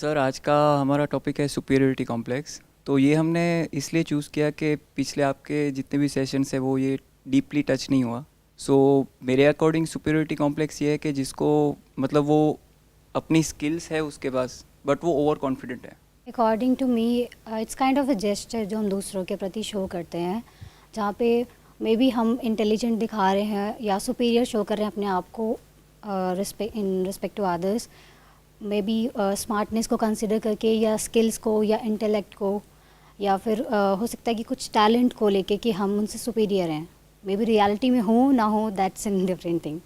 Sir आज का हमारा टॉपिक है सुपीरियरिटी कॉम्प्लेक्स। तो ये हमने इसलिए चूज़ किया कि पिछले आपके जितने भी सेशंस है वो ये डीपली टच नहीं हुआ। सो मेरे अकॉर्डिंग सुपीरियरिटी कॉम्प्लेक्स ये है कि जिसको मतलब वो अपनी स्किल्स है उसके पास बट वो ओवर कॉन्फिडेंट है। According to me it's kind of a gesture जो हम दूसरों के प्रति शो करते हैं, जहाँ पे मे बी हम इंटेलिजेंट दिखा रहे हैं या सुपीरियर शो कर रहे हैं अपने आप को in respect to others, maybe smartness को कंसिडर करके या स्किल्स को या इंटेलेक्ट को, या फिर हो सकता है कि कुछ टैलेंट को लेके कि हम उनसे सुपीरियर हैं। मे बी रियलिटी में हो ना हो, that's in different thing.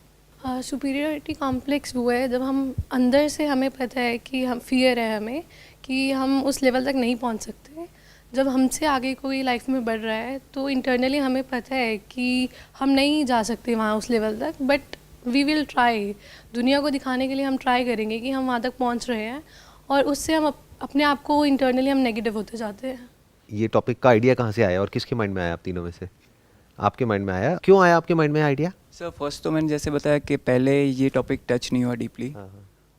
Superiority complex वो है जब हम अंदर से हमें पता है कि हम फियर है हमें कि हम उस लेवल तक नहीं पहुंच सकते। जब हमसे आगे कोई लाइफ में बढ़ रहा है तो इंटरनली हमें पता है कि हम नहीं जा सकते वहाँ उस लेवल तक, बट वी विल ट्राई। दुनिया को दिखाने के लिए हम ट्राई करेंगे कि हम वहाँ तक पहुँच रहे हैं, और उससे हम अपने आप को इंटरनली हम नेगेटिव होते जाते हैं। ये टॉपिक का आइडिया कहाँ से आया और किसके माइंड में आया? आप तीनों में से आपके माइंड में आया? क्यों आया आपके माइंड में आइडिया? सर फर्स्ट तो मैंने जैसे बताया कि पहले ये टॉपिक टच नहीं हुआ डीपली,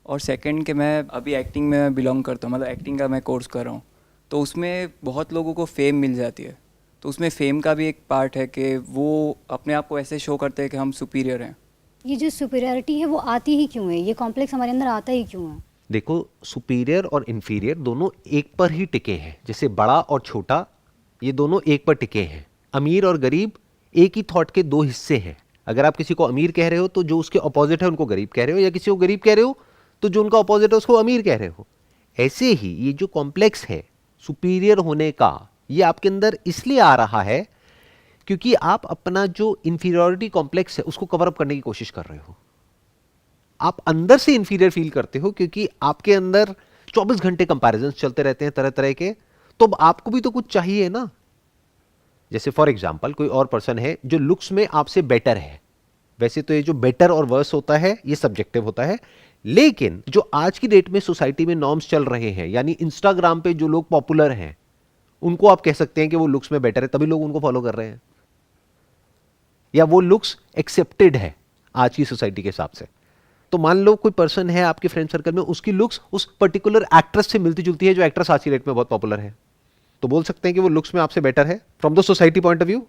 और सेकंड कि मैं अभी एक्टिंग में बिलोंग करता हूँ, मतलब एक्टिंग का मैं कोर्स कर रहा हूँ। तो उसमें बहुत लोगों को फेम मिल जाती है, तो उसमें फेम का भी एक पार्ट है कि वो अपने आप को ऐसे शो करते हैं कि हम सुपीरियर हैं। ये जो सुपीरियरिटी है वो आती ही क्यों है? ये कॉम्प्लेक्स हमारे अंदर आता ही क्यों है? देखो, सुपीरियर और इन्फीरियर दोनों एक पर ही टिके हैं। जैसे बड़ा और छोटा, ये दोनों एक पर टिके हैं। अमीर और गरीब एक ही थॉट के दो हिस्से हैं। अगर आप किसी को अमीर कह रहे हो तो जो उसके अपोजिट है उनको गरीब कह रहे हो, या किसी को गरीब कह रहे हो तो जो उनका अपोजिट है उसको अमीर कह रहे हो। ऐसे ही ये जो कॉम्प्लेक्स है सुपीरियर होने का, ये आपके अंदर इसलिए आ रहा है क्योंकि आप अपना जो इंफीरियरिटी कॉम्प्लेक्स है उसको कवर अप करने की कोशिश कर रहे हो। आप अंदर से इंफीरियर फील करते हो क्योंकि आपके अंदर 24 घंटे कंपैरिजन चलते रहते हैं तरह तरह के। तो अब आपको भी तो कुछ चाहिए ना। जैसे फॉर एग्जांपल कोई और पर्सन है जो लुक्स में आपसे बेटर है। वैसे तो ये जो बेटर और वर्स होता है ये सब्जेक्टिव होता है, लेकिन जो आज की डेट में सोसाइटी में नॉर्म्स चल रहे हैं, यानी इंस्टाग्राम पे जो लोग पॉपुलर हैं उनको आप कह सकते हैं कि वो लुक्स में बेटर है, तभी लोग उनको फॉलो कर रहे हैं, या वो लुक्स एक्सेप्टेड है आज की सोसाइटी के हिसाब से। तो मान लो कोई पर्सन है आपके फ्रेंड सर्कल में, उसकी लुक्स उस पर्टिकुलर एक्ट्रेस से मिलती जुलती है जो एक्ट्रेस आज की डेट में बहुत पॉपुलर है, तो बोल सकते हैं कि वो लुक्स में आपसे बेटर है from the society point of view.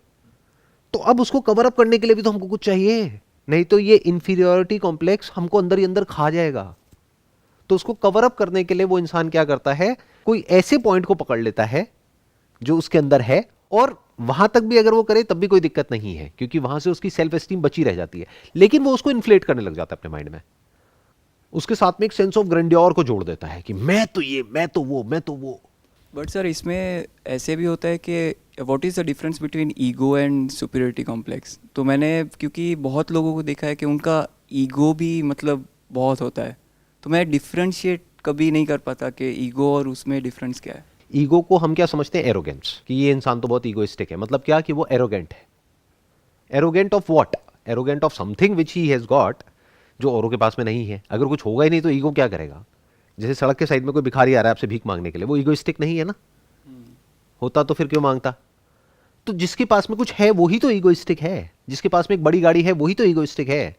तो अब उसको कवर अप करने के लिए भी तो हमको कुछ चाहिए, नहीं तो ये इंफीरियरिटी कॉम्प्लेक्स हमको अंदर ही अंदर खा जाएगा। तो उसको कवर अप करने के लिए वो इंसान क्या करता है, कोई ऐसे पॉइंट को पकड़ लेता है जो उसके अंदर है, और वहां तक भी अगर वो करे तब भी कोई दिक्कत नहीं है क्योंकि वहां से उसकी सेल्फ एस्टीम बची रह जाती है। लेकिन वो उसको इन्फ्लेट करने लग जाता है अपने माइंड में, उसके साथ में एक सेंस ऑफ ग्रैंडियोर को जोड़ देता है कि मैं तो ये, मैं तो वो, मैं तो वो। बट सर इसमें ऐसे भी होता है कि what is the difference between ego and superiority complex. तो मैंने क्योंकि बहुत लोगों को देखा है कि उनका ईगो भी मतलब बहुत होता है, तो मैं डिफ्रेंशिएट कभी नहीं कर पाता कि ईगो और उसमें डिफरेंस क्या है। ईगो को हम क्या समझते हैं? एरोगेंस, कि ये इंसान तो बहुत ईगोइस्टिक है। मतलब क्या कि वो एरोगेंट है। Arrogant of what? Arrogant of something which he has got, जो औरों के पास में नहीं है। अगर कुछ होगा ही नहीं तो ईगो क्या करेगा? जैसे सड़क के साइड में कोई भिखारी आ रहा है आपसे भीख मांगने के लिए, वो ईगोइस्टिक नहीं है ना। होता तो फिर क्यों मांगता? तो जिसके पास में कुछ है वही तो ईगोइस्टिक है। जिसके पास में एक बड़ी गाड़ी है वही तो ईगोइस्टिक है।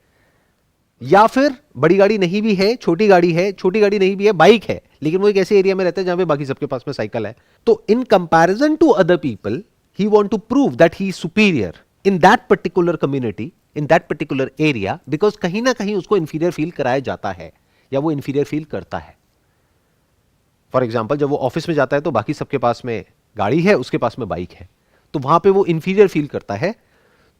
या फिर बड़ी गाड़ी नहीं भी है, छोटी गाड़ी है, छोटी गाड़ी नहीं भी है, बाइक है, लेकिन वो एक ऐसे एरिया में रहता है जहां पे बाकी सबके पास में साइकिल है। तो in comparison to other people he want to prove that he is superior in that particular community, in that particular area, because कहीं ना कहीं उसको इंफीरियर फील कराया जाता है या वो इंफीरियर फील करता है। फॉर एग्जाम्पल, जब वो ऑफिस में जाता है तो बाकी सबके पास में गाड़ी है, उसके पास में बाइक है, तो वहां पे वो इंफीरियर फील करता है।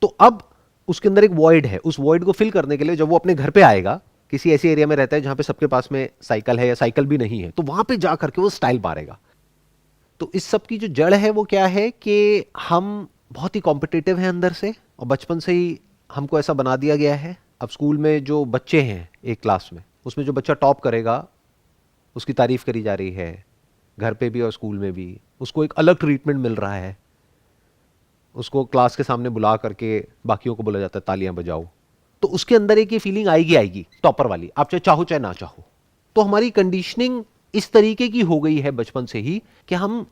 तो अब उसके अंदर एक वॉइड है, उस वॉइड को फिल करने के लिए जब वो अपने घर पे आएगा, किसी ऐसे एरिया में रहता है जहां पे सबके पास में साइकिल है या साइकिल भी नहीं है, तो वहां पे जा करके वो स्टाइल मारेगा। तो इस सब की जो जड़ है वो क्या है कि हम बहुत ही कॉम्पिटिटिव हैं अंदर से, और बचपन से ही हमको ऐसा बना दिया गया है। अब स्कूल में जो बच्चे हैं एक क्लास में, उसमें जो बच्चा टॉप करेगा उसकी तारीफ करी जा रही है, घर पे भी और स्कूल में भी। उसको एक अलग ट्रीटमेंट मिल रहा है, उसको क्लास के सामने बुला करके बाकियों को बोला जाता है तालियां बजाओ। तो उसके अंदर एक ये फीलिंग आएगी आएगी टॉपर वाली, आप चाहे चाहो चाहे ना चाहो। तो हमारी कंडीशनिंग इस तरीके की हो गई है बचपन से ही कि हम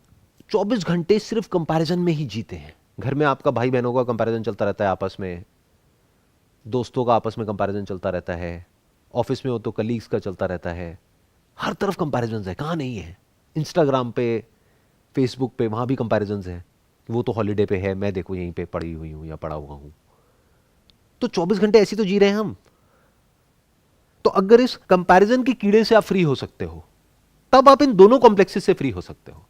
24 घंटे सिर्फ कंपैरिजन में ही जीते हैं। घर में आपका भाई बहनों का कंपैरिजन चलता रहता है, आपस में दोस्तों का आपस में कंपैरिजन चलता रहता है, ऑफिस में हो तो कलीग्स का चलता रहता है, हर तरफ कंपैरिजन है, कहाँ नहीं है? इंस्टाग्राम पे, फेसबुक पे, वहाँ भी कंपैरिजन है। वो तो हॉलीडे पे है, मैं देखो यहीं पे पड़ी हुई हूँ या पड़ा हुआ हूँ। तो 24 घंटे ऐसी तो जी रहे हैं हम। तो अगर इस कंपैरिजन के कीड़े से आप फ्री हो सकते हो, तब आप इन दोनों कॉम्प्लेक्सेस से फ्री हो सकते हो।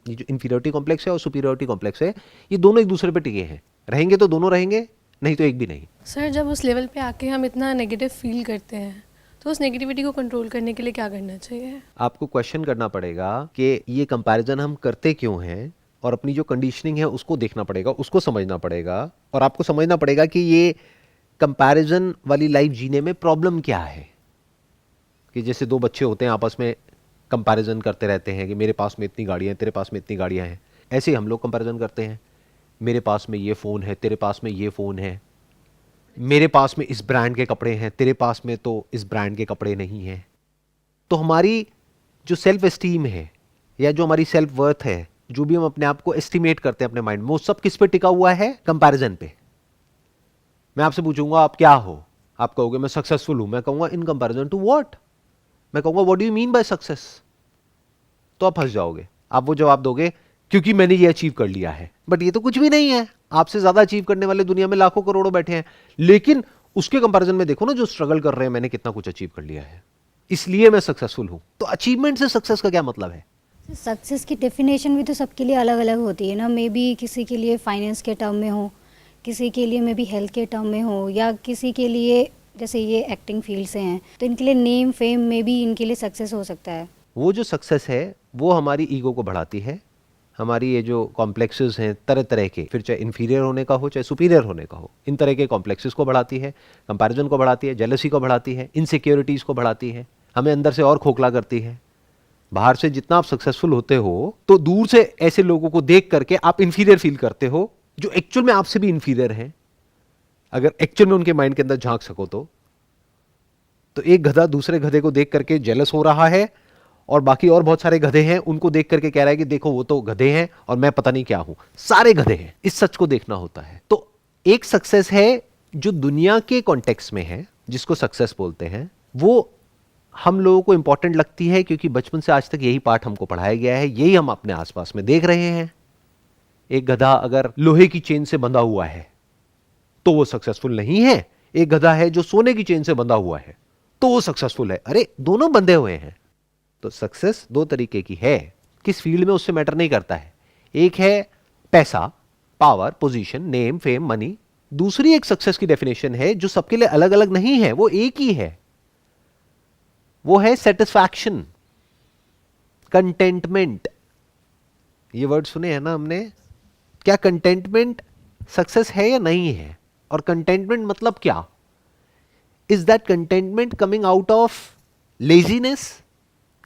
ये जो इंफीरियरिटी कॉम्प्लेक्स है और सुपीरियरिटी कॉम्प्लेक्स है, ये दोनों एक दूसरे पे टिके हैं। रहेंगे तो दोनों रहेंगे, नहीं तो एक भी नहीं। सर जब उस लेवल पे आके हम इतना नेगेटिव फील करते हैं तो उस नेगेटिविटी को कंट्रोल करने के लिए क्या करना चाहिए? आपको क्वेश्चन करना पड़ेगा कि ये कंपैरिजन हम करते क्यों हैं, और अपनी जो कंडीशनिंग है उसको देखना पड़ेगा, उसको समझना पड़ेगा। और आपको समझना पड़ेगा कि ये कंपैरिजन वाली लाइफ जीने में प्रॉब्लम क्या है। कि जैसे दो बच्चे होते हैं, आपस में कंपैरिजन करते रहते हैं कि मेरे पास में इतनी गाड़ियाँ हैं, तेरे पास में इतनी गाड़ियाँ हैं। ऐसे ही हम लोग कंपैरिजन करते हैं, मेरे पास में ये फ़ोन है, तेरे पास में ये फ़ोन है, मेरे पास में इस ब्रांड के कपड़े हैं, तेरे पास में तो इस ब्रांड के कपड़े नहीं हैं। तो हमारी जो सेल्फ एस्टीम है या जो हमारी सेल्फ वर्थ है, जो भी हम अपने आप को एस्टिमेट करते हैं अपने माइंड में, वो सब किस पे टिका हुआ है? कंपैरिजन पे। मैं आपसे पूछूंगा आप क्या हो, आप कहोगे मैं सक्सेसफुल हूं। मैं कहूंगा इन कंपैरिजन टू व्हाट? मैं कहूंगा what do you mean by success? तो आप फंस जाओगे। आप वो जवाब दोगे क्योंकि मैंने ये अचीव कर लिया है। बट ये तो कुछ भी नहीं है। आपसे ज्यादा अचीव करने वाले दुनिया में लाखों करोड़ों बैठे हैं, लेकिन उसके कंपैरिजन में देखो ना, जो स्ट्रगल कर रहे हैं, मैंने कितना कुछ अचीव कर लिया है, इसलिए मैं सक्सेसफुल हूं। तो अचीवमेंट से सक्सेस का क्या मतलब है? सक्सेस की डेफिनेशन भी तो सबके लिए अलग अलग होती है ना। मे बी किसी के लिए फाइनेंस के टर्म में हो, किसी के लिए मे बी हेल्थ के टर्म में हो, या किसी के लिए जैसे ये एक्टिंग फील्ड से हैं तो इनके लिए नेम फेम में भी इनके लिए सक्सेस हो सकता है। वो जो सक्सेस है वो हमारी ईगो को बढ़ाती है। हमारी ये जो कॉम्प्लेक्सेस हैं तरह तरह के, फिर चाहे इन्फीरियर होने का हो चाहे सुपीरियर होने का हो, इन तरह के कॉम्प्लेक्सेस को बढ़ाती है, कंपैरिजन को बढ़ाती है, जेलसी को बढ़ाती है, इनसिक्योरिटीज़ को बढ़ाती है, हमें अंदर से और खोखला करती है। बाहर से जितना आप सक्सेसफुल होते हो तो दूर से ऐसे लोगों को देख करके आप इन्फीरियर फील करते हो जो एक्चुअल में आपसे भी इन्फीरियर हैं। अगर एक्चुअल में उनके माइंड के अंदर झांक सको तो एक गधा दूसरे गधे को देख करके जेलस हो रहा है, और बाकी और बहुत सारे गधे हैं उनको देख करके कह रहा है कि देखो वो तो गधे हैं और मैं पता नहीं क्या हूं, सारे गधे हैं। इस सच को देखना होता है। तो एक सक्सेस है जो दुनिया के कॉन्टेक्स्ट में है, जिसको सक्सेस बोलते हैं, वो हम लोगों को इंपॉर्टेंट लगती है क्योंकि बचपन से आज तक यही पाठ हमको पढ़ाया गया है, यही हम अपने आसपास में देख रहे हैं। एक गधा अगर लोहे की चेन से बंधा हुआ है तो वो सक्सेसफुल नहीं है। एक गधा है जो सोने की चेन से बंधा हुआ है तो वो सक्सेसफुल है। अरे दोनों बंधे हुए हैं। तो सक्सेस दो तरीके की है, किस फील्ड में उससे मैटर नहीं करता है। एक है पैसा, power, position, name, fame, money. दूसरी एक सक्सेस की डेफिनेशन है जो सबके लिए अलग अलग नहीं है, वो एक ही है। वो है सेटिस्फैक्शन, कंटेंटमेंट। ये वर्ड सुने हैं ना हमने? क्या कंटेंटमेंट सक्सेस है या नहीं है? और कंटेंटमेंट मतलब क्या? Is that contentment coming out of laziness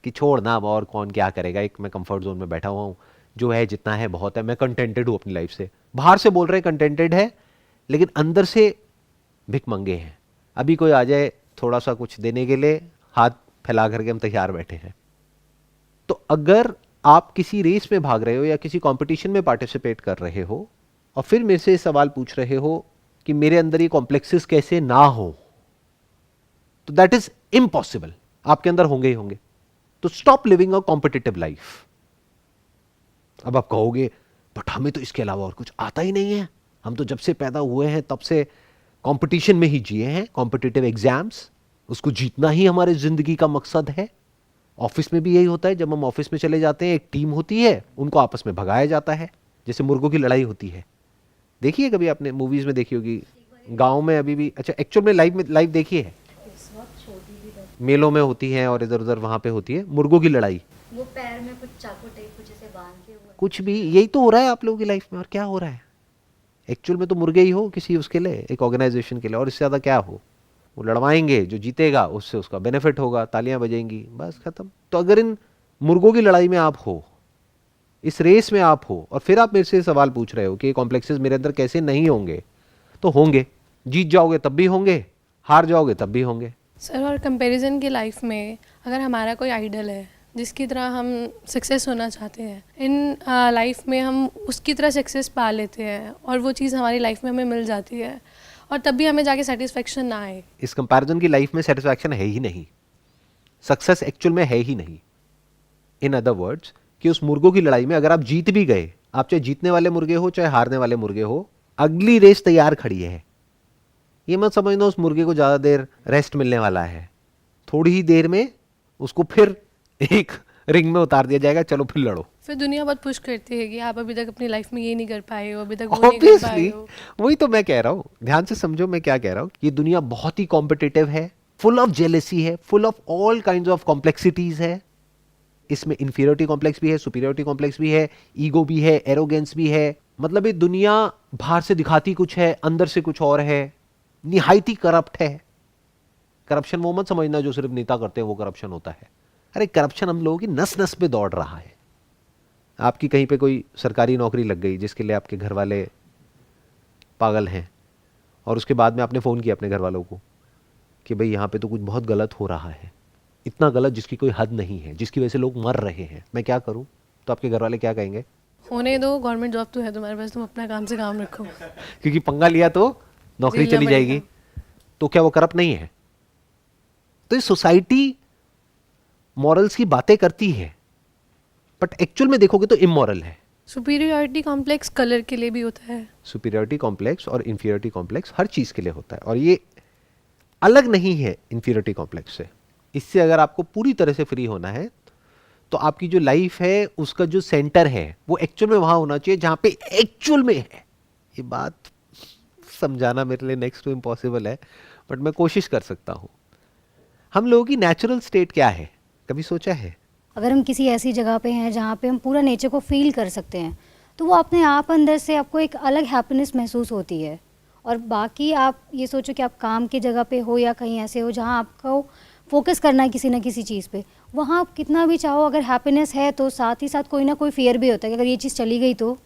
कि छोड़ ना अब और कौन क्या करेगा, एक मैं कंफर्ट जोन में बैठा हुआ हूं, जो है जितना है बहुत है, मैं कंटेंटेड हूं अपनी लाइफ से। बाहर से बोल रहे हैं कंटेंटेड है, लेकिन अंदर से भिखमंगे हैं। अभी कोई आ जाए थोड़ा सा कुछ देने के लिए, हाथ फैला करके हम तैयार बैठे हैं। तो अगर आप किसी रेस में भाग रहे हो या किसी कंपटीशन में पार्टिसिपेट कर रहे हो और फिर मेरे से सवाल पूछ रहे हो कि मेरे अंदर ये कॉम्प्लेक्सेस कैसे ना हो, तो दैट इज इम्पॉसिबल। आपके अंदर होंगे ही होंगे। तो stop living a competitive life. अब आप कहोगे बट हमें तो इसके अलावा और कुछ आता ही नहीं है, हम तो जब से पैदा हुए हैं तब से कंपटीशन में ही जिए हैं, कॉम्पिटिटिव एग्जाम्स, उसको जीतना ही हमारे जिंदगी का मकसद है। ऑफिस में भी यही होता है। जब हम ऑफिस में चले जाते हैं, एक टीम होती है, उनको आपस में भगाया जाता है, जैसे मुर्गों की लड़ाई होती है। देखिए कभी आपने मूवीज में देखी होगी, गांव में अभी भी, अच्छा एक्चुअल में लाइव देखी है, मेलों में होती है और इधर उधर वहां पे होती है मुर्गों की लड़ाई। वो पैर में कुछ चाकू टाइप कुछ ऐसे बांध के कुछ भी यही तो हो रहा है आप लोगों की लाइफ में। और क्या हो रहा है? एक्चुअल में तो मुर्गे ही हो किसी उसके लिए, एक ऑर्गेनाइजेशन के लिए, और इससे ज्यादा क्या हो। वो लड़वाएंगे, जो जीतेगा उससे उसका बेनिफिट होगा, तालियां बजेंगी, बस खत्म। तो अगर इन मुर्गों की लड़ाई में आप हो, इस रेस में आप हो, और फिर आप मेरे से सवाल पूछ रहे हो कि कॉम्प्लेक्सेस मेरे अंदर कैसे नहीं होंगे, तो होंगे। जीत जाओगे तब भी होंगे, हार जाओगे तब भी होंगे। सर और कंपैरिजन की लाइफ में अगर हमारा कोई आइडल है जिसकी तरह हम सक्सेस होना चाहते हैं, इन लाइफ में हम उसकी तरह सक्सेस पा लेते हैं और वो चीज़ हमारी लाइफ में हमें मिल जाती है, और तब भी हमें जाके सेटिस्फेक्शन ना आए। इस कंपैरिजन की लाइफ में सेटिस्फैक्शन है ही नहीं। सक्सेस एक्चुअल में है ही नहीं। इन अदर वर्ड्स कि उस मुर्गों की लड़ाई में अगर आप जीत भी गए, आप चाहे जीतने वाले मुर्गे हो चाहे हारने वाले मुर्गे हो, अगली रेस तैयार खड़ी है। ये मत समझना उस मुर्गे को ज्यादा देर रेस्ट मिलने वाला है, थोड़ी ही देर में उसको फिर एक रिंग में उतार दिया जाएगा, चलो फिर लड़ो। फिर दुनिया बहुत पुश करती है कि आप अभी तक अपनी लाइफ में ये नहीं कर पाए हो, अभी तक वो नहीं कर पाए ऑब्वियसली हो। वही तो मैं कह रहा हूं, ध्यान से समझो मैं क्या कह रहा हूं। ये दुनिया बहुत ही कॉम्पिटिटिव है, फुल ऑफ जेलेसी है, full of all kind of complexities है। इसमें इंफीरियरिटी कॉम्प्लेक्स भी है, सुपीरियरिटी कॉम्प्लेक्स भी है, ईगो भी है, एरोगेंस भी है। मतलब ये दुनिया बाहर से दिखाती कुछ है, अंदर से कुछ और है, निहायत ही करप्ट है। करप्शन वो मत समझना जो सिर्फ नेता करते हैं वो करप्शन होता है। अरे करप्शन हम लोगों की नस नस पे दौड़ रहा है। आपकी कहीं पे कोई सरकारी नौकरी लग गई जिसके लिए आपके घर वाले पागल हैं, और उसके बाद में आपने फ़ोन किया अपने घर वालों को कि भाई यहाँ पे तो कुछ बहुत गलत हो रहा है, इतना गलत जिसकी कोई हद नहीं है, जिसकी वजह से लोग मर रहे हैं, मैं क्या करूँ? तो आपके घर वाले क्या कहेंगे? होने दो, गवर्नमेंट जॉब तो है तुम्हारे पास, तुम अपना काम से काम रखो। क्योंकि पंगा लिया तो नौकरी झेलना चली जाएगी। तो क्या वो करप्ट नहीं है? तो ये सोसाइटी मॉरल्स की बातें करती है, बट एक्चुअल में देखोगे तो इमोरल है। सुपीरियरिटी कॉम्प्लेक्स कलर के लिए भी होता है। सुपीरियरिटी कॉम्प्लेक्स और इंफीरियरिटी कॉम्प्लेक्स हर चीज के लिए होता है, और ये अलग नहीं है इंफीरियरिटी कॉम्प्लेक्स से। इससे अगर आपको पूरी तरह से फ्री होना है तो आपकी जो लाइफ है उसका जो सेंटर है वो एक्चुअल में वहां होना चाहिए जहां पे एक्चुअल में है। ये बात समझाना मेरे लिए नेक्स्ट टू इम्पॉसिबल है, बट मैं कोशिश कर सकता हूं। हम लोगों की नेचुरल स्टेट क्या है, कभी सोचा है? अगर हम किसी ऐसी जगह पे हैं जहाँ पे हम पूरा नेचर को फील कर सकते हैं, तो वो अपने आप अंदर से आपको एक अलग हैप्पीनेस महसूस होती है। और बाकी आप ये सोचो कि आप काम की जगह पे हो या कहीं ऐसे हो जहाँ आपको फोकस करना है किसी ना किसी चीज़ पे, वहाँ आप कितना भी चाहो अगर हैप्पीनेस है तो साथ ही साथ कोई ना कोई फियर भी होता है कि अगर ये चीज़ चली गई तो।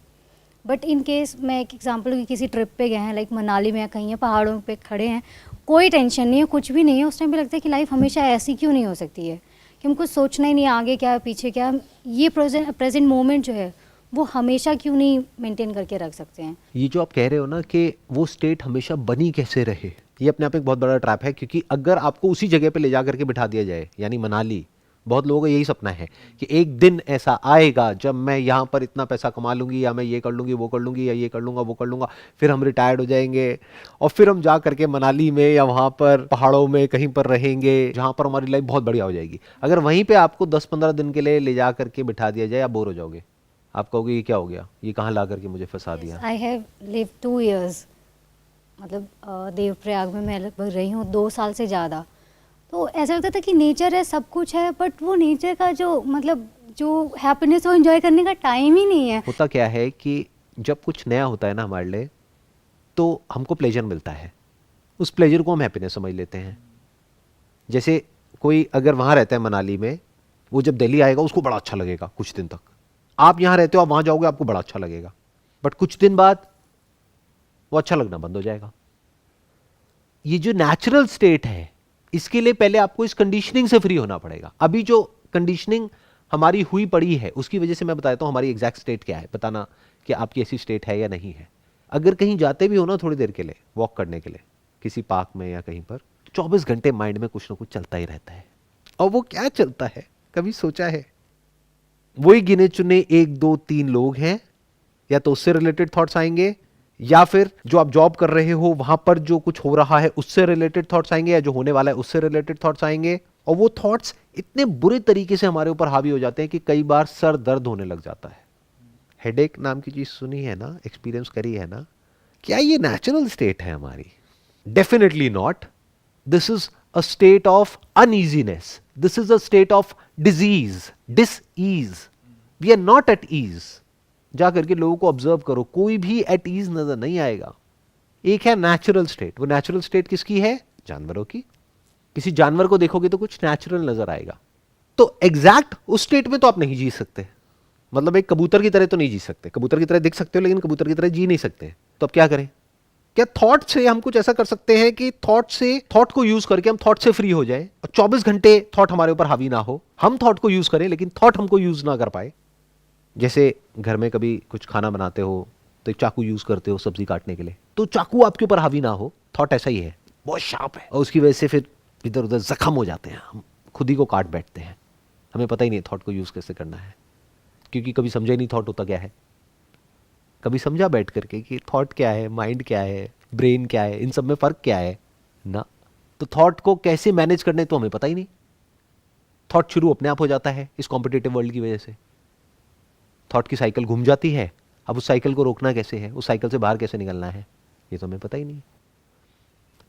बट इन केस मैं एक एग्जांपल की, किसी ट्रिप पे गए हैं लाइक मनाली में या कहीं है, पहाड़ों पे खड़े हैं, कोई टेंशन नहीं है, कुछ भी नहीं है, उस टाइम पे लगता है कि लाइफ हमेशा ऐसी क्यों नहीं हो सकती है, कि हमको सोचना ही नहीं आगे क्या है पीछे क्या है, ये प्रेजेंट मोमेंट जो है वो हमेशा क्यों नहीं मेंटेन करके रख सकते हैं। ये जो आप कह रहे हो ना कि वो स्टेट हमेशा बनी कैसे रहे, ये अपने आप एक बहुत बड़ा ट्रैप है। क्योंकि अगर आपको उसी जगह पे ले जा करके बिठा दिया जाए, यानी मनाली, बहुत लोगों का यही सपना है कि एक दिन ऐसा आएगा जब मैं यहाँ पर इतना पैसा कमा लूंगी, या मैं ये कर लूंगी, वो कर लूंगी, या ये कर लूंगा, वो कर लूंगा, फिर हम रिटायर्ड हो जाएंगे और फिर हम जा करके मनाली में या वहाँ पर पहाड़ों में कहीं पर रहेंगे जहाँ पर हमारी लाइफ बहुत बढ़िया हो जाएगी। अगर वहीं पर आपको 10-15 दिन के लिए ले जा करके बिठा दिया जाए, आप बोर हो जाओगे। आप कहोगे ये क्या हो गया, ये कहाँ ला करके मुझे फंसा दिया। आई हैव लिव 2 years, मतलब देवप्रयाग में मैं लगभग रही हूँ 2 साल से ज़्यादा। तो ऐसा लगता था कि नेचर है, सब कुछ है, बट वो नेचर का जो मतलब जो हैप्पीनेस वो एंजॉय करने का टाइम ही नहीं है। होता क्या है कि जब कुछ नया होता है ना हमारे लिए, तो हमको प्लेजर मिलता है, उस प्लेजर को हम हैप्पीनेस समझ लेते हैं। जैसे कोई अगर वहाँ रहता है मनाली में, वो जब दिल्ली आएगा उसको बड़ा अच्छा लगेगा कुछ दिन तक। आप यहाँ रहते हो, आप वहाँ जाओगे आपको बड़ा अच्छा लगेगा, बट कुछ दिन बाद वो अच्छा लगना बंद हो जाएगा। ये जो नेचुरल स्टेट है, इसके लिए पहले आपको इस कंडीशनिंग से फ्री होना पड़ेगा। अभी जो कंडीशनिंग हमारी हुई पड़ी है उसकी वजह से मैं बताता हूं हमारी एग्जैक्ट स्टेट क्या है, बताना कि आपकी ऐसी स्टेट है या नहीं है। अगर कहीं जाते भी हो ना थोड़ी देर के लिए वॉक करने के लिए किसी पार्क में या कहीं पर, 24 घंटे माइंड में कुछ ना कुछ चलता ही रहता है। और वो क्या चलता है, कभी सोचा है? वही गिने चुने 1, 2, 3 लोग हैं, या तो उससे रिलेटेड थॉट्स आएंगे, या फिर जो आप जॉब कर रहे हो वहां पर जो कुछ हो रहा है उससे रिलेटेड थॉट्स आएंगे, या जो होने वाला है उससे रिलेटेड थॉट्स आएंगे। और वो थॉट्स इतने बुरे तरीके से हमारे ऊपर हावी हो जाते हैं कि कई बार सर दर्द होने लग जाता है। हेडेक नाम की चीज सुनी है ना, एक्सपीरियंस करी है ना? क्या ये नेचुरल स्टेट है हमारी? Definitely not. This is a state of uneasiness, this is a state of disease, disease. We are not at ease. जा करके लोगों को ऑब्जर्व करो, कोई भी एट ईज नजर नहीं आएगा। एक है नेचुरल स्टेट, वो नेचुरल स्टेट किसकी है? जानवरों की। किसी जानवर को देखोगे तो कुछ नेचुरल नजर आएगा। तो एग्जैक्ट उस स्टेट में तो आप नहीं जी सकते, मतलब एक कबूतर की तरह तो नहीं जी सकते। कबूतर की तरह दिख सकते हो लेकिन कबूतर की तरह जी नहीं सकते। तो अब क्या करें? क्या थॉट से हम कुछ ऐसा कर सकते हैं कि थॉट को यूज करके हम थॉट से फ्री हो जाए और 24 घंटे थॉट हमारे ऊपर हावी ना हो, हम थॉट को यूज करें लेकिन थॉट हमको यूज ना कर पाए। जैसे घर में कभी कुछ खाना बनाते हो तो एक चाकू यूज करते हो सब्जी काटने के लिए, तो चाकू आपके ऊपर हावी ना हो, थॉट ऐसा ही है, बहुत शार्प है, और उसकी वजह से फिर इधर उधर जख्म हो जाते हैं, हम खुद ही को काट बैठते हैं, हमें पता ही नहीं थॉट को यूज़ कैसे करना है, क्योंकि कभी समझा ही नहीं थॉट होता क्या है। कभी समझा बैठ करके कि थॉट क्या है, माइंड क्या है, ब्रेन क्या है, इन सब में फ़र्क क्या है ना। तो थॉट को कैसे मैनेज करने तो हमें पता ही नहीं। थॉट शुरू अपने आप हो जाता है इस कॉम्पिटिटिव वर्ल्ड की वजह से। थॉट की साइकिल घूम जाती है, अब उस साइकिल को रोकना कैसे है, उस साइकिल से बाहर कैसे निकलना है, ये तो हमें पता ही नहीं।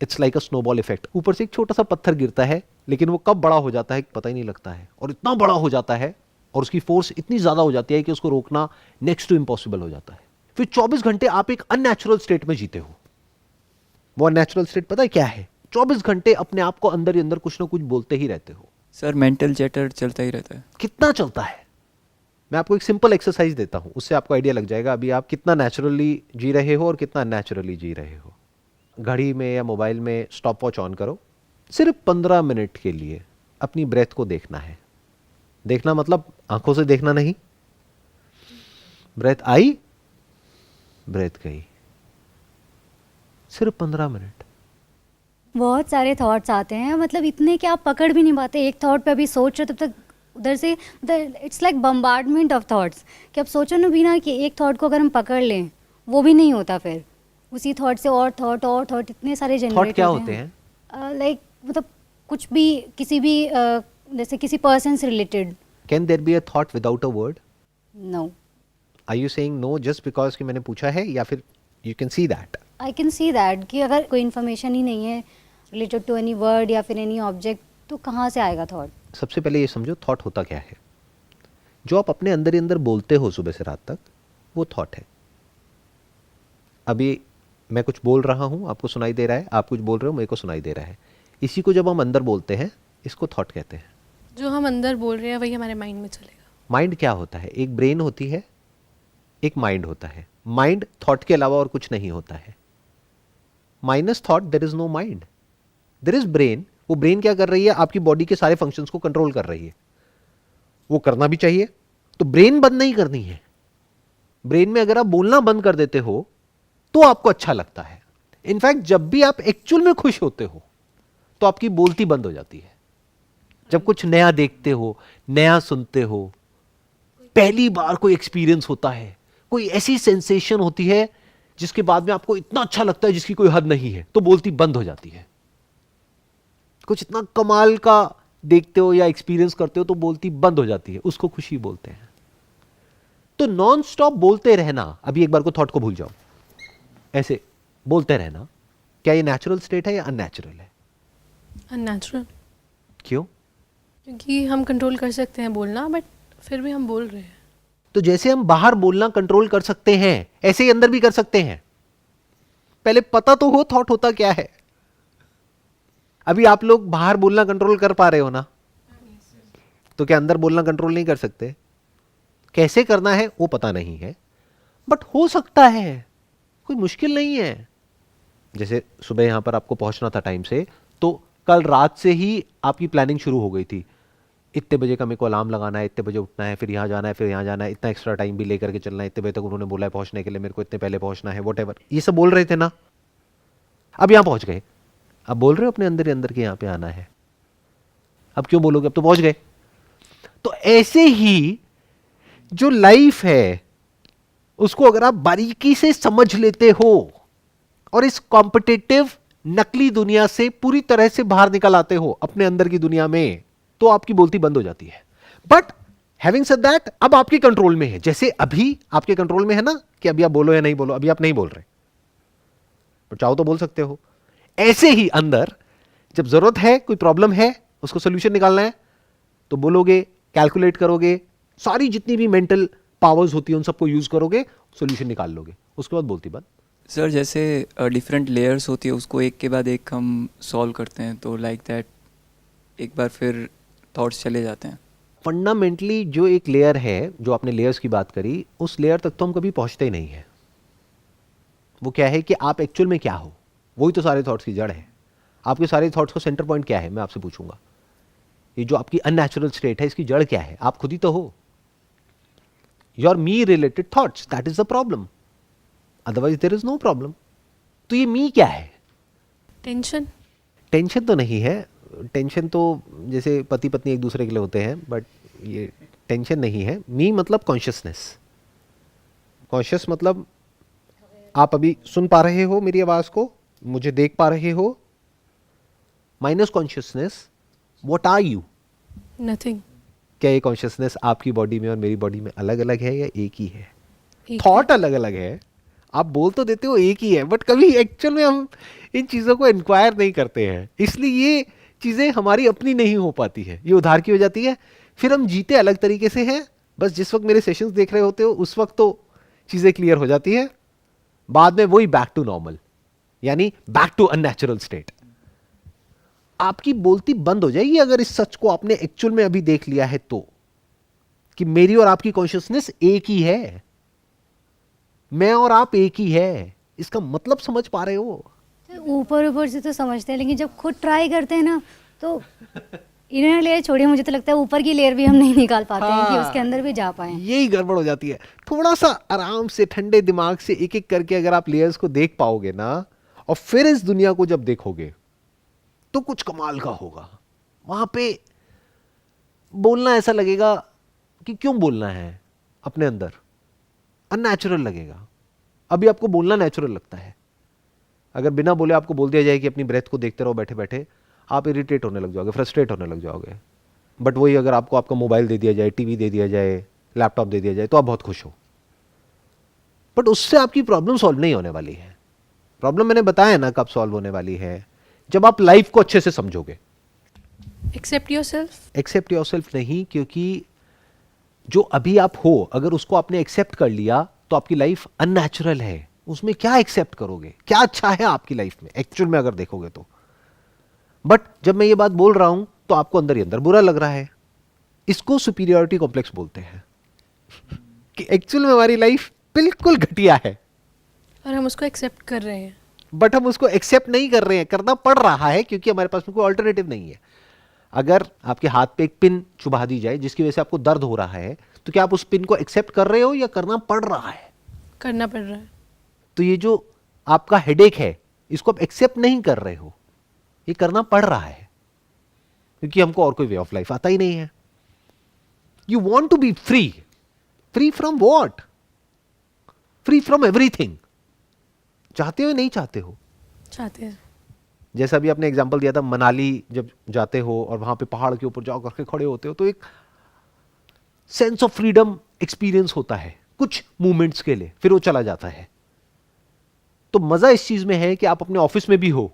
It's like a snowball effect. ऊपर से एक छोटा सा पत्थर गिरता है, लेकिन वो कब बड़ा हो जाता है पता ही नहीं लगता है, और इतना बड़ा हो जाता है और उसकी फोर्स इतनी ज़्यादा हो जाती है कि उसको रोकना नेक्स्ट टू इम्पॉसिबल हो जाता है। फिर 24 घंटे आप एक अननेचुरल स्टेट में जीते हो। वो अननेचुरल स्टेट पता है क्या है? 24 घंटे अपने आप को अंदर ही अंदर कुछ ना कुछ बोलते ही रहते हो। सर मेंटल चैटर चलता ही रहता है। कितना चलता है? मैं आपको एक सिंपल एक्सरसाइज देता हूं, उससे आपको आइडिया लग जाएगा अभी आप कितना नेचुरली जी रहे हो और कितना अननेचुरली जी रहे हो। घड़ी में या मोबाइल में स्टॉप वॉच ऑन करो, सिर्फ 15 मिनट के लिए अपनी ब्रेथ को देखना है। देखना मतलब आंखों से देखना नहीं। ब्रेथ आई, ब्रेथ गई, सिर्फ 15 मिनट। बहुत सारे थॉट्स आते हैं, मतलब इतने कि आप पकड़ भी नहीं पाते। एक थॉट पे अभी सोच रहे तब तक उधर से it's like bombardment of thoughts, कि अब सोचो ना बिना कि एक थॉट को अगर हम पकड़ लें वो भी नहीं होता, फिर उसी थॉट से और थॉट इतने सारे थॉट जनरेट क्या होते हैं? लाइक मतलब कुछ भी, किसी भी जैसे किसी पर्सन से related. Can there be a thought without a word? No. Are you saying no just because कि मैंने पूछा है, या फिर you can see that? I can see that कि अगर कोई इन्फॉर्मेशन ही नहीं है रिलेटेड टू एनी वर्ड या फिर एनी ऑब्जेक्ट, तो कहाँ से आएगा थॉट? सबसे पहले ये समझो थॉट होता क्या है। जो आप अपने अंदर ही अंदर बोलते हो सुबह से रात तक, वो थॉट है। अभी मैं कुछ बोल रहा हूँ, आपको सुनाई दे रहा है, आप कुछ बोल रहे हो, मेरे को सुनाई दे रहा है। इसी को जब हम अंदर बोलते हैं, इसको थॉट कहते हैं। जो हम अंदर बोल रहे हैं वही हमारे माइंड में चलेगा। माइंड क्या होता है? एक ब्रेन होती है, एक माइंड होता है। माइंड थॉट के अलावा और कुछ नहीं होता है। Minus thought there is no mind, there is brain. वो ब्रेन क्या कर रही है? आपकी बॉडी के सारे फंक्शंस को कंट्रोल कर रही है। वो करना भी चाहिए, तो ब्रेन बंद नहीं करनी है। ब्रेन में अगर आप बोलना बंद कर देते हो तो आपको अच्छा लगता है। इनफैक्ट जब भी आप एक्चुअल में खुश होते हो तो आपकी बोलती बंद हो जाती है। जब कुछ नया देखते हो, नया सुनते हो, पहली बार कोई एक्सपीरियंस होता है, कोई ऐसी सेंसेशन होती है जिसके बाद में आपको इतना अच्छा लगता है जिसकी कोई हद नहीं है, तो बोलती बंद हो जाती है। कुछ इतना कमाल का देखते हो या एक्सपीरियंस करते हो तो बोलती बंद हो जाती है, उसको खुशी बोलते हैं। तो नॉन स्टॉप बोलते रहना, अभी एक बार को थॉट को भूल जाओ, ऐसे बोलते रहना, क्या ये नेचुरल स्टेट है या अननेचुरल है? अननेचुरल। क्यों? क्योंकि हम कंट्रोल कर सकते हैं बोलना, बट फिर भी हम बोल रहे हैं। तो जैसे हम बाहर बोलना कंट्रोल कर सकते हैं, ऐसे ही अंदर भी कर सकते हैं। पहले पता तो हो थॉट होता क्या है। अभी आप लोग बाहर बोलना कंट्रोल कर पा रहे हो ना, तो क्या अंदर बोलना कंट्रोल नहीं कर सकते? कैसे करना है वो पता नहीं है, बट हो सकता है, कोई मुश्किल नहीं है। जैसे सुबह यहां पर आपको पहुंचना था टाइम से, तो कल रात से ही आपकी प्लानिंग शुरू हो गई थी। इतने बजे का मेरे को अलार्म लगाना है, इतने बजे उठना है, फिर यहाँ जाना है, फिर यहाँ जाना है, इतना एक्स्ट्रा टाइम भी लेकर के चलना है, इतने बजे तक उन्होंने बोला है पहुंचने के लिए, मेरे को इतने पहले पहुंचना है, वॉट एवर, ये सब बोल रहे थे ना। अब यहाँ पहुंच गए, अब बोल रहे हो अपने अंदर ही अंदर के यहाँ पे आना है। अब क्यों बोलोगे? अब तो पहुंच गए। तो ऐसे ही जो लाइफ है उसको अगर आप बारीकी से समझ लेते हो और इस कॉम्पिटिटिव नकली दुनिया से पूरी तरह से बाहर निकल आते हो अपने अंदर की दुनिया में, तो आपकी बोलती बंद हो जाती है। बट हैविंग सेड दैट, अब आपके कंट्रोल में है। जैसे अभी आपके कंट्रोल में है ना कि अभी आप बोलो या नहीं बोलो, अभी आप नहीं बोल रहे, पर चाहो तो बोल सकते हो। ऐसे ही अंदर जब जरूरत है, कोई प्रॉब्लम है, उसको सोल्यूशन निकालना है, तो बोलोगे, कैलकुलेट करोगे, सारी जितनी भी मेंटल पावर्स होती है उन सबको यूज करोगे, सोल्यूशन निकाल लोगे, उसके बाद बोलती बंद। सर जैसे डिफरेंट लेयर्स होती है, उसको एक के बाद एक हम सॉल्व करते हैं, तो लाइक दैट एक बार फिर थॉट्स चले जाते हैं। फंडामेंटली जो एक लेयर है, जो आपने लेयर्स की बात करी, उस लेयर तक तो हम कभी पहुंचते ही नहीं है। वो क्या है कि आप एक्चुअल में क्या हो, वही तो सारे थॉट्स की जड़ है। आपके सारे थॉट्स का सेंटर पॉइंट क्या है, मैं आपसे पूछूंगा। ये जो आपकी अननेचुरल स्टेट है, इसकी जड़ क्या है? आप खुद ही तो हो। Your me related thoughts, that is the problem, otherwise there is no problem. तो ये मी क्या है? टेंशन। टेंशन तो नहीं है, टेंशन तो जैसे पति पत्नी एक दूसरे के लिए होते हैं, बट ये टेंशन नहीं है। मी मतलब कॉन्शियसनेस। कॉन्शियस मतलब आप अभी सुन पा रहे हो मेरी आवाज़ को, मुझे देख पा रहे हो। Minus consciousness, what are you? Nothing. क्या ये कॉन्शियसनेस आपकी बॉडी में और मेरी बॉडी में अलग अलग है या एक ही है? एक थॉट अलग अलग है, आप बोल तो देते हो एक ही है, बट कभी एक्चुअल में हम इन चीज़ों को इंक्वायर नहीं करते हैं, इसलिए ये चीज़ें हमारी अपनी नहीं हो पाती है, ये उधार की हो जाती है। फिर हम जीते अलग तरीके से हैं। बस जिस वक्त मेरे सेशंस देख रहे होते हो उस वक्त तो चीज़ें क्लियर हो जाती है, बाद में वही बैक टू नॉर्मल, यानी बैक टू अननेचुरल स्टेट। आपकी बोलती बंद हो जाएगी अगर इस सच को आपने एक्चुअल में अभी देख लिया है तो, कि मेरी और आपकी कॉन्शियसनेस एक ही है, मैं और आप एक ही है। इसका मतलब समझ पा रहे हो? ऊपर ऊपर से तो समझते हैं, लेकिन जब खुद ट्राई करते हैं ना तो इनर लेयर छोड़िए, मुझे तो लगता है ऊपर की लेयर भी हम नहीं निकाल पाते हैं कि उसके अंदर भी जा पाए। यही गड़बड़ हो जाती है। थोड़ा सा आराम से ठंडे दिमाग से एक एक करके अगर आप लेयर्स को देख पाओगे ना, और फिर इस दुनिया को जब देखोगे तो कुछ कमाल का होगा। वहां पे बोलना ऐसा लगेगा कि क्यों बोलना है, अपने अंदर अननेचुरल लगेगा। अभी आपको बोलना नेचुरल लगता है, अगर बिना बोले आपको बोल दिया जाए कि अपनी ब्रेथ को देखते रहो बैठे बैठे, आप इरिटेट होने लग जाओगे, फ्रस्ट्रेट होने लग जाओगे। बट वही अगर आपको आपका मोबाइल दे दिया जाए, टीवी दे दिया जाए, लैपटॉप दे दिया जाए, तो आप बहुत खुश हो। बट उससे आपकी प्रॉब्लम सॉल्व नहीं होने वाली है। प्रॉब्लम मैंने बताया ना कब सॉल्व होने वाली है, जब आप लाइफ को अच्छे से समझोगे। Accept yourself. एक्सेप्ट योरसेल्फ नहीं, क्योंकि जो अभी आप हो अगर उसको आपने एक्सेप्ट कर लिया तो आपकी लाइफ अननेचुरल है। उसमें क्या एक्सेप्ट करोगे, क्या अच्छा है आपकी लाइफ में एक्चुअल में अगर देखोगे तो। बट जब मैं ये बात बोल रहा हूं तो आपको अंदर ही अंदर बुरा लग रहा है। इसको सुपीरियरिटी कॉम्प्लेक्स बोलते हैं कि एक्चुअल में हमारी लाइफ बिल्कुल घटिया है, और हम उसको एक्सेप्ट कर रहे हैं। बट हम उसको एक्सेप्ट नहीं कर रहे हैं, करना पड़ रहा है क्योंकि हमारे पास में कोई ऑल्टरनेटिव नहीं है। अगर आपके हाथ पे एक पिन चुभा दी जाए जिसकी वजह से आपको दर्द हो रहा है, तो क्या आप उस पिन को एक्सेप्ट कर रहे हो या करना पड़ रहा है? करना पड़ रहा है। तो ये जो आपका हेडेक है इसको आप एक्सेप्ट नहीं कर रहे हो, ये करना पड़ रहा है, क्योंकि हमको और कोई वे ऑफ लाइफ आता ही नहीं है। You want to be free. Free from what? Free from everything. चाहते हो नहीं चाहते हो? चाहते हैं। जैसा भी आपने एग्जांपल दिया था, मनाली जब जाते हो और वहां पे पहाड़ के ऊपर जाओ करके खड़े होते हो तो एक सेंस ऑफ फ्रीडम एक्सपीरियंस होता है कुछ मोमेंट्स के लिए, फिर वो चला जाता है। तो मजा इस चीज में है कि आप अपने ऑफिस में भी हो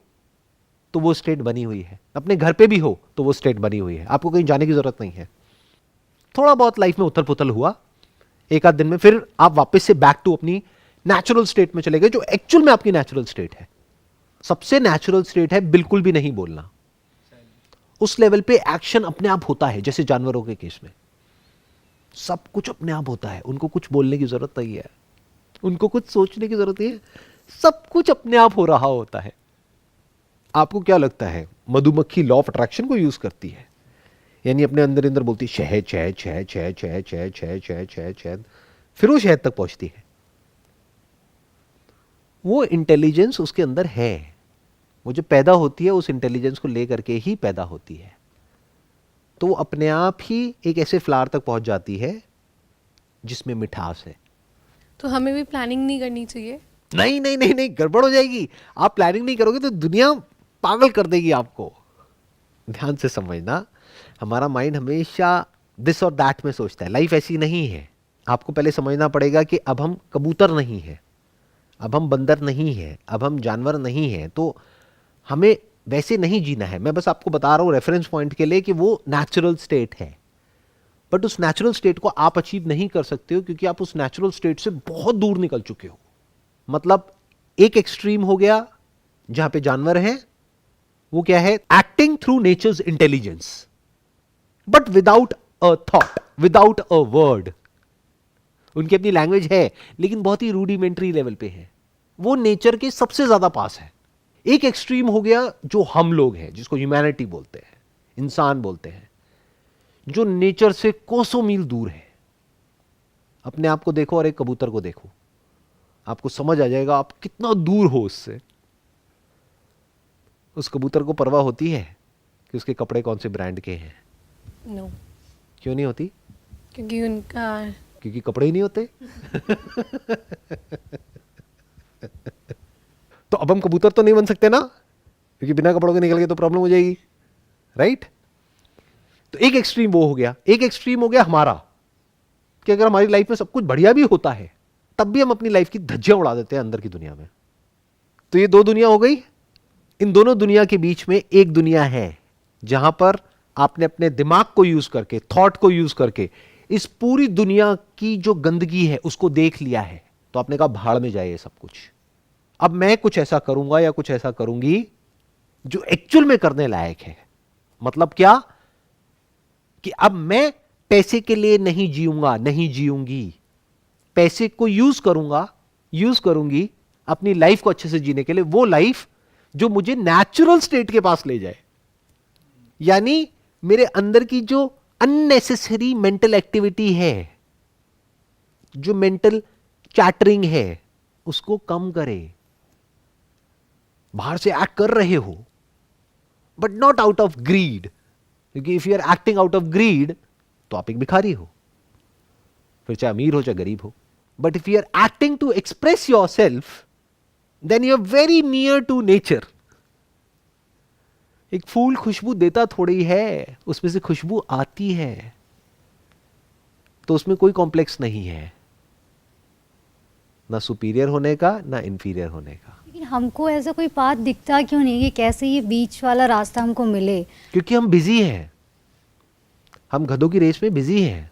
तो वो स्टेट बनी हुई है, अपने घर पे भी हो तो वो स्टेट बनी हुई है, आपको कहीं जाने की जरूरत नहीं है। थोड़ा बहुत लाइफ में उथल पुथल हुआ एक आध दिन में, फिर आप वापस से बैक टू अपनी नेचुरल स्टेट में चले गए, जो एक्चुअल में आपकी नेचुरल स्टेट है। सबसे नेचुरल स्टेट है बिल्कुल भी नहीं बोलना। उस लेवल पे एक्शन अपने आप होता है, जैसे जानवरों के केस में सब कुछ अपने आप होता है, उनको कुछ बोलने की जरूरत नहीं है, उनको कुछ सोचने की जरूरत नहीं है, सब कुछ अपने आप हो रहा होता है। आपको क्या लगता है मधुमक्खी लॉ ऑफ अट्रैक्शन को यूज करती है, यानी अपने अंदर अंदर बोलती शहद शहद शहद शहद शहद शहद शहद शहद शहद शहद, फिर वो शहद तक पहुंचती है। वो इंटेलिजेंस उसके अंदर है, वो जो पैदा होती है उस इंटेलिजेंस को लेकर के ही पैदा होती है। तो वो अपने आप ही एक ऐसे फ्लावर तक पहुंच जाती है जिसमें मिठास है। तो हमें भी प्लानिंग नहीं करनी चाहिए। नहीं नहीं नहीं नहीं, गड़बड़ हो जाएगी। आप प्लानिंग नहीं करोगे तो दुनिया पागल कर देगी आपको। ध्यान से समझना, हमारा माइंड हमेशा दिस और दैट में सोचता है, लाइफ ऐसी नहीं है। आपको पहले समझना पड़ेगा कि अब हम कबूतर नहीं है, अब हम बंदर नहीं है, अब हम जानवर नहीं है, तो हमें वैसे नहीं जीना है। मैं बस आपको बता रहा हूं रेफरेंस पॉइंट के लिए कि वो नेचुरल स्टेट है, बट उस नेचुरल स्टेट को आप अचीव नहीं कर सकते हो क्योंकि आप उस नेचुरल स्टेट से बहुत दूर निकल चुके हो। मतलब एक एक्सट्रीम हो गया जहां पे जानवर है, वो क्या है, acting through natures intelligence but without a thought, without a word. उनकी अपनी लैंग्वेज है लेकिन बहुत ही रूडिमेंट्री लेवल पे है, वो नेचर के सबसे ज्यादा पास है। एक एक्सट्रीम हो गया जो हम लोग हैं, जिसको ह्यूमैनिटी बोलते हैं, इंसान बोलते हैं, जो नेचर से कोसों मील दूर है। अपने आप को देखो और एक कबूतर को देखो, आपको समझ आ जाएगा आप कितना दूर हो उससे। उस कबूतर को परवाह होती है कि उसके कपड़े कौन से ब्रांड के हैं? नो, क्यों नहीं होती? क्योंकि उनका क्योंकि कपड़े ही नहीं होते। तो अब हम कबूतर तो नहीं बन सकते ना, क्योंकि बिना कपड़ों के निकल गए तो प्रॉब्लम हो जाएगी, राइट? तो एक एक्सट्रीम वो हो गया। एक एक्सट्रीम हो गया हमारा कि अगर हमारी लाइफ में सब कुछ बढ़िया भी होता है तब भी हम अपनी लाइफ की धज्जियां उड़ा देते हैं अंदर की दुनिया में। तो ये दो दुनिया हो गई। इन दोनों दुनिया के बीच में एक दुनिया है जहां पर आपने अपने दिमाग को यूज करके, थॉट को यूज करके इस पूरी दुनिया की जो गंदगी है उसको देख लिया है। तो आपने कहा भाड़ में जाए ये सब कुछ, अब मैं कुछ ऐसा करूंगा या कुछ ऐसा करूंगी जो एक्चुअल में करने लायक है। मतलब क्या? कि अब मैं पैसे के लिए नहीं जीऊंगा, नहीं जीऊंगी, पैसे को यूज करूंगी अपनी लाइफ को अच्छे से जीने के लिए, वो लाइफ जो मुझे नेचुरल स्टेट के पास ले जाए। यानी मेरे अंदर की जो अननेसेसरी मेंटल एक्टिविटी है, जो मेंटल चैटरिंग है, उसको कम करे। बाहर से एक्ट कर रहे हो but not out of greed, क्योंकि if you are acting out of greed तो आप एक भिखारी हो, फिर चाहे अमीर हो चाहे गरीब हो। But if you are acting to express yourself then you are very near to nature. एक फूल खुशबू देता थोड़ी है, उसमें से खुशबू आती है, तो उसमें कोई कॉम्प्लेक्स नहीं है, ना सुपीरियर होने का ना इंफीरियर होने का। लेकिन हमको ऐसा कोई पाथ दिखता क्यों नहीं कि कैसे ये बीच वाला रास्ता हमको मिले? क्योंकि हम बिजी हैं, हम गधों की रेस में बिजी हैं।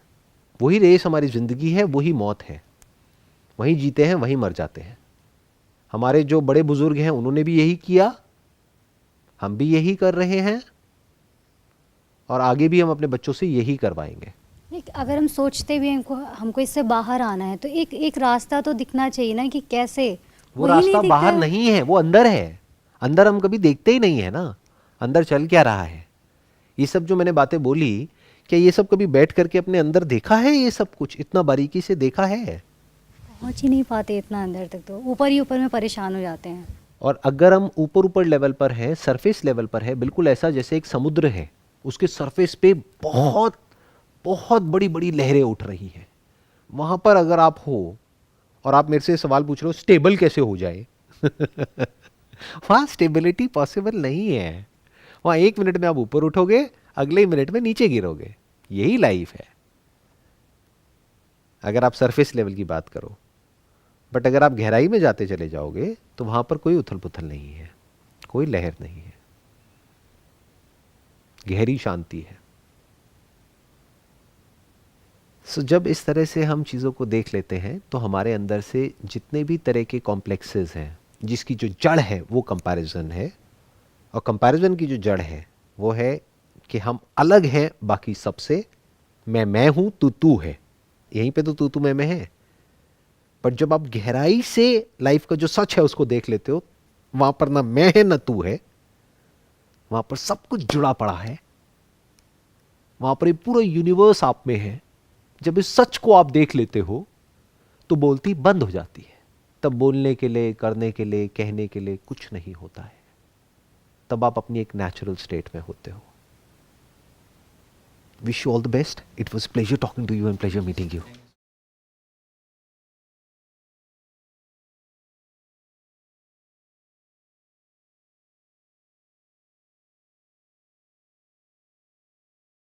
वही रेस हमारी जिंदगी है, वही मौत है, वहीं जीते हैं वहीं मर जाते हैं। हमारे जो बड़े बुजुर्ग हैं उन्होंने भी यही किया, हम भी यही कर रहे हैं, और आगे भी हम अपने बच्चों से यही करवाएंगे। अगर हम सोचते भी हैं हमको इससे बाहर आना है तो एक रास्ता तो दिखना चाहिए ना कि कैसे। वो वही नहीं रास्ता दिखता बाहर है। नहीं है, वो अंदर है। अंदर हम कभी देखते ही नहीं है ना, अंदर चल क्या रहा है। ये सब जो मैंने बातें बोली, क्या ये सब कभी बैठ करके अपने अंदर देखा है? ये सब कुछ इतना बारीकी से देखा है? पहुंच ही नहीं पाते इतना अंदर तक, तो ऊपर ही ऊपर में परेशान हो जाते हैं। और अगर हम ऊपर ऊपर लेवल पर हैं, सरफेस लेवल पर है, बिल्कुल ऐसा जैसे एक समुद्र है, उसके सरफेस पे बहुत बहुत बड़ी बड़ी लहरें उठ रही हैं, वहां पर अगर आप हो और आप मेरे से सवाल पूछ रहे हो स्टेबल कैसे हो जाए वहां स्टेबिलिटी पॉसिबल नहीं है। वहां एक मिनट में आप ऊपर उठोगे, अगले ही मिनट में नीचे गिरोगे। यही लाइफ है अगर आप सरफेस लेवल की बात करो। बट अगर आप गहराई में जाते चले जाओगे तो वहां पर कोई उथल पुथल नहीं है, कोई लहर नहीं है, गहरी शांति है। सो जब इस तरह से हम चीज़ों को देख लेते हैं तो हमारे अंदर से जितने भी तरह के कॉम्प्लेक्सेस हैं, जिसकी जो जड़ है वो कंपैरिजन है, और कंपैरिजन की जो जड़ है वो है कि हम अलग हैं बाकी सबसे। मैं हूं, तू है, यहीं पे तो तू मैं है। पर जब आप गहराई से लाइफ का जो सच है उसको देख लेते हो, वहां पर ना मैं है ना तू है, वहां पर सब कुछ जुड़ा पड़ा है, वहां पर ये पूरा यूनिवर्स आप में है। जब इस सच को आप देख लेते हो तो बोलती बंद हो जाती है। तब बोलने के लिए, करने के लिए, कहने के लिए कुछ नहीं होता है। तब आप अपनी एक नेचुरल स्टेट में होते हो। Wish you all the best. It was pleasure talking to you and pleasure meeting you.